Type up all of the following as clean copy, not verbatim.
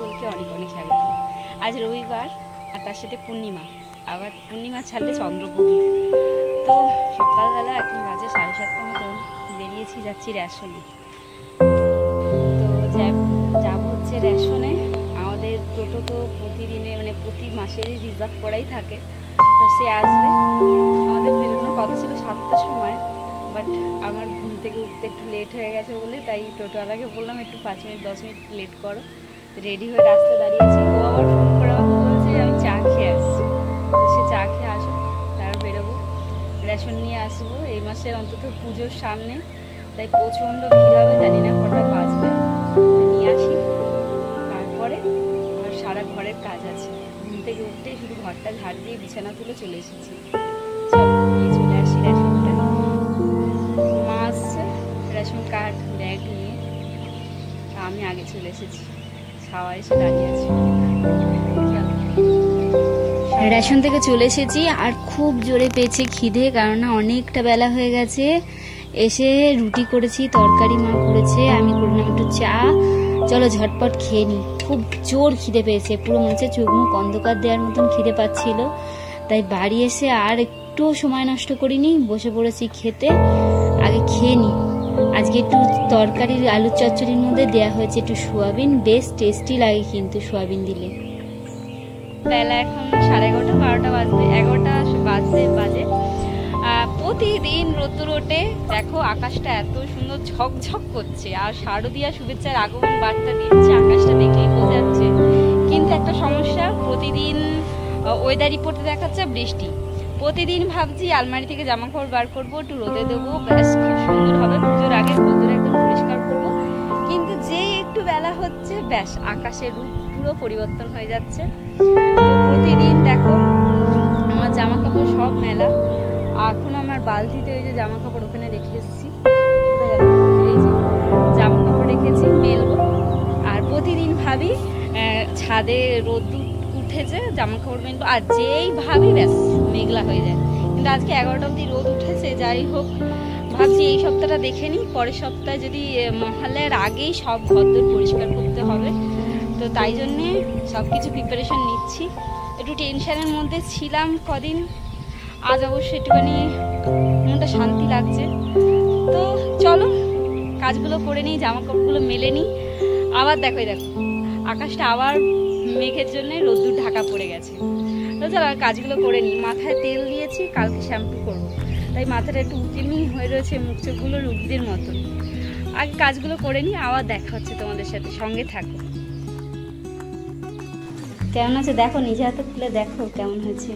সকলকে অনেক অনেক স্বাগত। আজ রবিবার আর তার সাথে পূর্ণিমা, আবার পূর্ণিমা ছাড়লে চন্দ্রগ্রহণ। তো সকালবেলা এখন বাজে 7:30 মতন, বেরিয়েছি, যাচ্ছি রেশনে। তো যাবো হচ্ছে রেশনে। আমাদের টোটো তো প্রতিদিনে মানে প্রতি মাসেরই রিজার্ভ করাই থাকে, তো সে আসবে। আমাদের বেরোনোর কথা ছিল 7টার সময়, বাট আমার ঘুম থেকে উঠতে একটু লেট হয়ে গেছে বলে তাই টোটোওয়ালাকে বললাম একটু 5 মিনিট 10 মিনিট লেট করো। রেডি হয়ে রাস্তায় দাঁড়িয়েছি। ও আবার ফোন করে আমাকে বলছে আমি চা খেয়ে আসছি। তো সে চা খেয়ে আসুক, তার বেরোবো, রেশন নিয়ে আসবো। এই মাসের অন্তত পুজোর সামনে, তাই প্রচণ্ড ভিড় হবে, জানি না কটা বাজবে। নিয়ে আসি, তারপরে আমার সারা ঘরের কাজ আছে। ঘুম থেকে উঠতে শুধু ঘরটা ঝাড় দিয়ে বিছানা তুলে চলে এসেছি। নিয়ে চলে আসি রেশনটা। মা আসছে রেশন কার্ড ব্যাগ নিয়ে, আমি আগে চলে এসেছি। খাওয়া এসে দাঁড়িয়ে আছি। রেশন থেকে চলে এসেছি আর খুব জোরে পেয়েছে খিদে, কারণ অনেকটা বেলা হয়ে গেছে। এসে রুটি করেছি, তরকারি মা করেছে, আমি করলাম একটু চা। চলো ঝটপট খেয়ে নিই। খুব জোর খিদে পেয়েছে, পুরো মনে হচ্ছে চোখ মুখ অন্ধকার দেওয়ার মতন খিদে পাচ্ছিল। তাই বাড়ি এসে আর একটু সময় নষ্ট করিনি, বসে পড়েছি খেতে। আগে খেয়ে নিই। আজকে একটু তরকারির আলুর চচ্চড়ির মধ্যে দেওয়া হয়েছে একটু সোয়াবিন, বেশ টেস্টি লাগে কিন্তু সোয়াবিন দিলে। বেলা এখন 11:30 12টা বাজবে, 11টা বাজে। প্রতিদিন রোদ্দুর ওঠে, দেখো আকাশটা এত সুন্দর ঝকঝক করছে, আর শারদীয়া শুভেচ্ছার আগমন বার্তা দিচ্ছে, আকাশটা দেখলেই বোঝা যাচ্ছে। কিন্তু একটা সমস্যা, প্রতিদিন ওয়েদার রিপোর্টে দেখাচ্ছে বৃষ্টি। প্রতিদিন ভাবছি আলমারি থেকে জামা কাপড় বার করবো, একটু রোদে দেবো, ব্যাস খুব সুন্দর হবে, পুজোর আগে রোদ্দুর একদম পরিষ্কার করবো। কিন্তু যেই একটু বেলা হচ্ছে, ব্যাস আকাশের রূপ পুরো পরিবর্তন হয়ে যাচ্ছে। প্রতিদিন দেখো আমার জামা কাপড় সব মেলা। এখন আমার বালতিতে ওই যে জামা কাপড় ওখানে রেখে এসেছি, এই যে জামা কাপড় রেখেছি, মেলবো। আর প্রতিদিন ভাবি ছাদে রোদ্দুর উঠেছে, জামা কাপড় মেলবো, আর যেই ভাবি ব্যাস মেঘলা হয়ে যায়। কিন্তু আজকে 11টা অবধি রোদ উঠেছে। যাই হোক, ভাবছি এই সপ্তাহটা দেখে নিই, পরের সপ্তাহে যদি মহালয়ার আগেই সব ঘরদোর পরিষ্কার করতে হবে। তো তাই জন্যে সব কিছু প্রিপারেশন নিচ্ছি। একটু টেনশনের মধ্যে ছিলাম কদিন, আজ অবশ্যই একটুখানি মনটা শান্তি লাগছে। তো চলো কাজগুলো করে নিই, জামা কাপড়গুলো মেলে নিই। আবার দেখো আকাশটা আবার মেঘের জন্য রোদ্দুর ঢাকা পড়ে গেছে। তো চলো কাজগুলো করে নিই। মাথায় তেল দিয়েছি, কালকে শ্যাম্পু করবো, তাই মাথাটা একটু উকিলমি হয়ে রয়েছে, মুখ চোখগুলো রুগীদের মতন। আগে কাজগুলো করে নিই, আবার দেখা হচ্ছে তোমাদের সাথে, সঙ্গে থাকো। কেমন আছে দেখো, নিজে হাতে খুলে দেখো কেমন হয়েছে।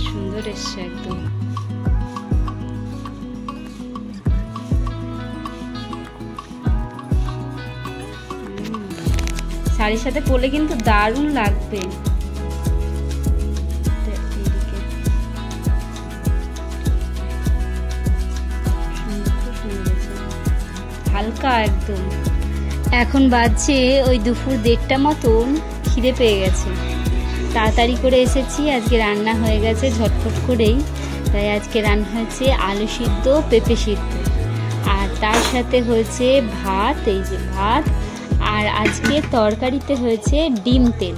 সুন্দর এসছে একদম। শাড়ির সাথে পরলে কিন্তু দারুণ লাগবে। হালকা একদম। এখন বাজছে ওই দুপুর 1:30 মতন, খিদে পেয়ে গেছে। তাড়াতাড়ি করে এসেছি, আজকে রান্না হয়ে গেছে ঝটফট করেই। তাই আজকে রান্না হয়েছে আলু সিদ্ধ, পেঁপে সিদ্ধ, আর তার সাথে হয়েছে ভাত, এই যে ভাত। আর আজকে তরকারিতে হয়েছে ডিম তেল।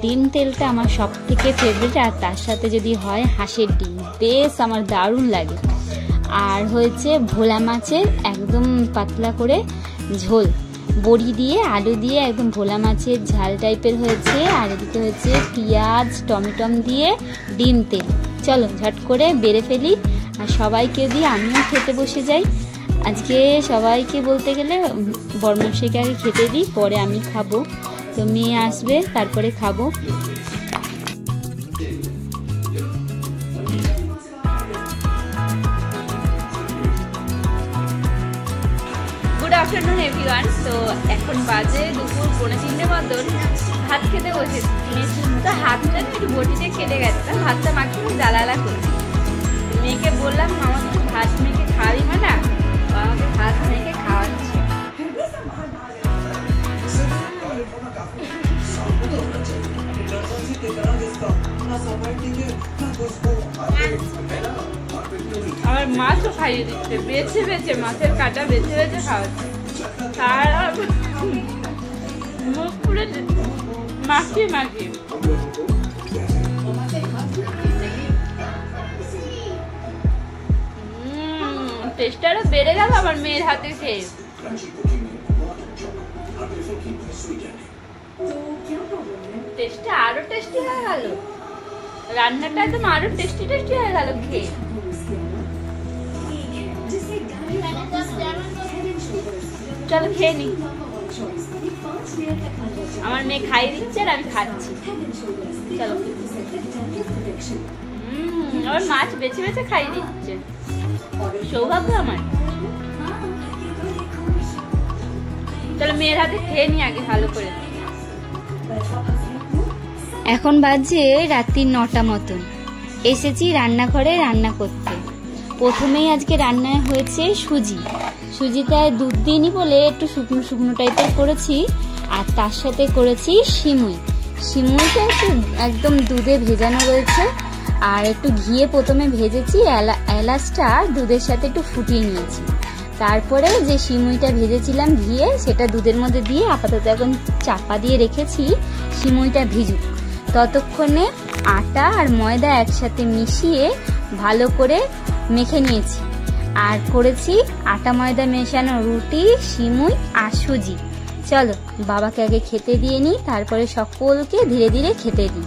ডিম তেলটা আমার সব থেকে ফেভারিট, আর তার সাথে যদি হয় হাঁসের ডিম, বেশ আমার দারুণ লাগে। আর হয়েছে ভোলা মাছের একদম পাতলা করে ঝোল, বড়ি দিয়ে আলু দিয়ে একদম ভোলা মাছের ঝাল টাইপের হয়েছে। আর এদিকে হয়েছে পেঁয়াজ টমেটম দিয়ে ডিম তেল। চলো ঝট করে বেড়ে ফেলি, আর সবাইকে দিয়ে আমিও খেতে বসে যাই। আজকে সবাইকে বলতে গেলে বড়মশাইকে আগে খেতে দিই, পরে আমি খাবো। তো মেয়ে আসবে, তারপরে খাবো। Good afternoon everyone. তো এখন বাজে দুপুর 3:45 মতন, ভাত খেতে বসেছি। তো হাতটা একটু বটিতে কেটে গেছে, ভাতটা মাখিয়ে জ্বালালা করেছি। মেয়েকে বললাম আমাকে ভাত মেখে খাওয়াবি না, আমাকে ভাত মেখে খাওয়াচ্ছে। আমার মাছও খাইয়ে দিচ্ছে, বেছে বেছে মাছের কাঁটা বেছে বেছে খাওয়াচ্ছে। সারা মুখ পুরো মাখিয়ে মাখিয়ে। টেস্টটা আরো বেড়ে গেল আমার মেয়ের হাতে খেয়ে। টেস্টটা আরো টেস্টি হয়ে গেল, রান্নাটা একদম আরো টেস্টি টেস্টি হয়ে গেল খেয়ে। চলো খেয়ে নি। আমার মেয়ে খাইয়ে দিচ্ছে আর আমি খাচ্ছি। চলো। আমার মাছ বেছে বেছে খাইয়ে দিচ্ছে, সৌভাগ্য আমার। চলো মেয়ের হাতে খেয়ে নি আগে ভালো করে। এখন বাজে রাত্রি 9টা মতন। এসেছি রান্নাঘরে রান্না করতে। প্রথমেই আজকে রান্নায় হয়েছে সুজিটায় দুধ দিইনি বলে একটু শুকনো শুকনো টাইপের করেছি, আর তার সাথে করেছি সিমুইটা একটু একদম দুধে ভেজানো রয়েছে, আর একটু ঘিয়ে প্রথমে ভেজেছি, এলাচটা দুধের সাথে একটু ফুটিয়ে নিয়েছি। তারপরে যে সিমুইটা ভেজেছিলাম ঘিয়ে, সেটা দুধের মধ্যে দিয়ে আপাতত এখন চাপা দিয়ে রেখেছি সিমুইটা ভিজুক। ততক্ষণে আটা আর ময়দা একসাথে মিশিয়ে ভালো করে মেখে নিয়েছি, আর করেছি আটা ময়দা মেশানো রুটি, সিমুই আর সুজি। চলো বাবাকে আগে খেতে দিয়ে নিই, তারপরে সকলকে ধীরে ধীরে খেতে দিই।